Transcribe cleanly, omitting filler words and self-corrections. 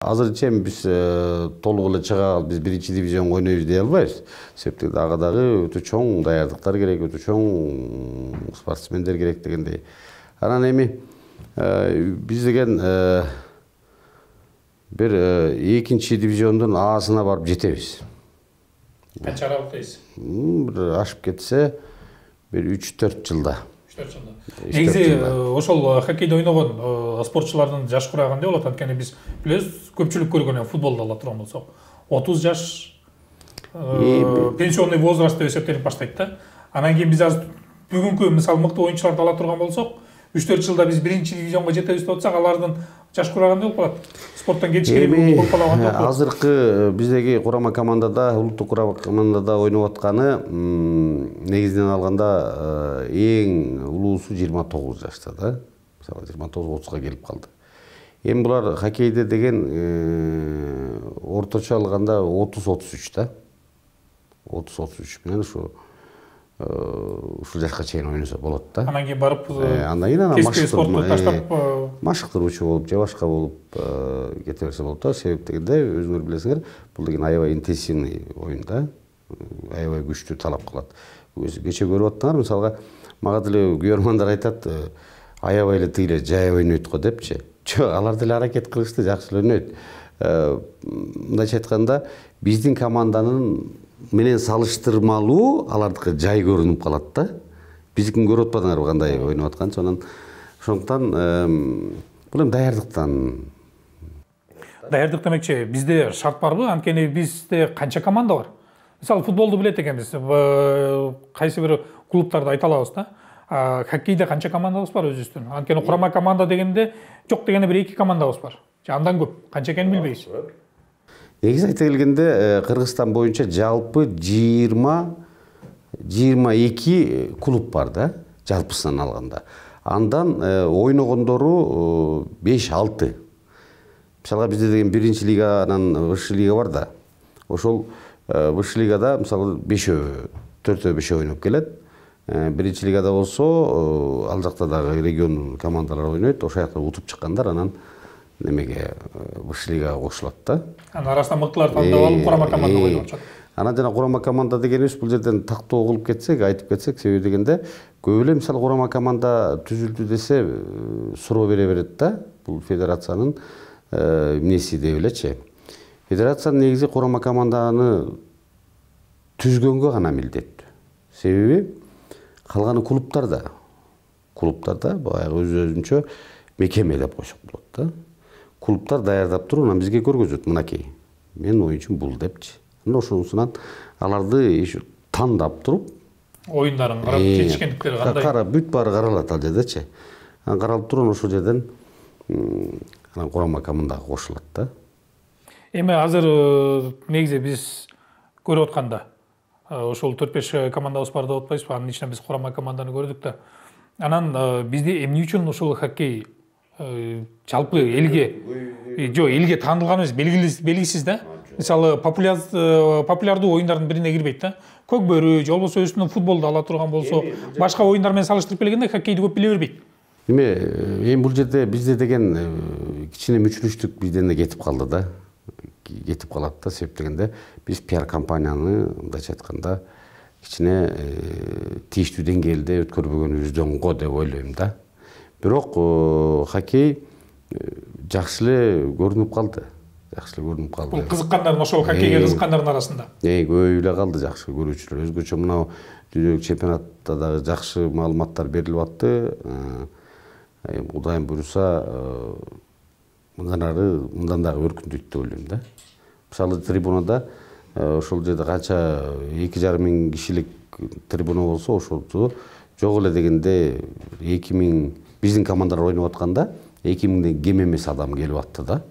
Азырынча биз толук эле чыга биз биринчи дивизионго ойнойбуз дей албайбыз. Себептен ага дагы өтө чоң даярдыктар керек, өтө чоң спортсмендер керек дегендей. Анан эми биз деген бир экинчи дивизиондун Аасына барып жетебиз. Канча аралыктайсыз? Бир ашып кетсе бир 3-4 жылда. Негизи ошол хоккейде ойногон спортчулардын жаш курагы кандай болот? Анткени биз билебиз, көпчүлүк көргөн футболду ала турган болсок, 30 жаш пенсионный возраст деп эсептелип баштайт да. Анан кийин биз азыр бүгүнкү мисалы мыкты оюнчуларды ала турган болсок, 3-4 жылда биз биринчи дивизионго жетебиз деп атсак, алардын жаш курагы кандай болуп калат? Спорттон кетишкени болуп калган жокпу? Азыркы биздеги курама командада, улуттук курама командада ойноп атканы негизинен алганда эң улуусу 29 жашта да. Мисалы 29-30га келип калды. Эми булар хоккейде деген орточо алганда 30-33 да. 30-33 менен ушул жашка чейин ойносо болот да. Анан кийин барып андан кийин кеспи спортту таштап машыктыруучу болуп же башка болуп кете берсе болот да. Себеп дегенде өзүңөр билесиңер, бул деген аябай интенсивный оюн да. Аябай күчтүү талап кылат. Кече көрүп аттыңар, мисалга мага деле күйөрмандар айтат, аябай эле тиги эле жай ойнойт го депчи. Жок, алар деле аракет кылышты, жакшы ойнойт. Мындайча айтканда, биздин команданын менен салыштырмалуу алардыкы жай көрүнүп калат да. Биздикин көрүп атпадыңарбы кандай ойноп атканын? Ошондуктан бул эми даярдыктан. Даярдык демекчи, бизде шарт барбы? Анткени бизде канча команда бар? Мисалы футболду билет экенбиз, кайсы бир клубтарды айта алабыз да. Хоккейде канча командабыз бар өзүбүздүн? Анткени курама команда дегенде жок дегенде бир 2 командабыз бар. Андан көп, канча экенин билбейбиз. Негизи айта келгенде Кыргызстан боюнча жалпы 20-22 клуб бар да, жалпысынан алганда. Андан ойногондору 5-6. Мисалга бизде деген биринчи лиганан высший лига бар да. Ошол высший лигада мисалы 5-4-5 ойноп келет. Биринчи лигада болсо ал жакта дагы регион командалар ойнойт. Ошол жакта утуп чыккандар анан немеге высший лигага кошулат да. Анын арасында мыктыларды тандап алып курама команда ойноп атышат. Анан жана курама команда дегенибиз бул жерден тактоо кылып кетсек, айтып кетсек, себеби дегенде көп эле мисалы курама команда түзүлдү десе суроо бере берет да. Бул федерациянын эмнеси деп элечи. Федерациянын негизи курама команданы түзгөнгө гана милдеттүү. Себеби калган клубтарда баягы өзүнчө мекеме деп койсок болот да. Клубтар даярдап туруп, анан бизге көргөзөт, мынакей. Мен оюнчум бул депчи. Анан ошонусунан аларды тандап туруп, оюндарын карап, жетишкендиктери кандай? Карап, бүт баары каралат ал жердечи. Анан каралып туруп, ошол жерден анан курама командага кошулат да. Эми азыр негизи биз көрүп атканда ошол 4-5 командабыз бар деп атпайсызбы? Анын ичинен биз курама команданы көрдүк да. Анан бизде эмне үчүн ошол хоккей жалпы элге таанылган эмес, белгисиз да. Мисалы популярдуу оюндардын бирине кирбейт да. Көк бөрү же болбосо өзүнүн футболду ала турган болсо, башка оюндар менен салыштырып келгенде хоккейди көп биле бербейт. Эми бул жерде бизде деген кичине мүчүлүштүк бизден кетип калды да. Кетип калат да, себеп дегенде биз пиар компанияны мындайча айтканда кичине тийиштүү деңгээлде өткөрбөгөнүбүздөн го деп ойлойм да. Бирок хоккей жакшы эле көрүнүп калды. Бул кызыккандардын, ошол хоккейге кызыккандардын арасында. Көбөйүп эле калды жакшы көрүүчүлөр. Өзгөчө мынау дүйнөлүк чемпионатта дагы жакшы маалыматтар берилип атты. Кудайым буйруса мындан дагы өркүндөйт деп ойлойм да. Мисалы трибунада ошол жерде канча 2,5 миң кишилик трибуна болсо, ошолду жок эле дегенде 2000 биздин командалар ойноп атканда 2000ден кем эмес адам келип атты да.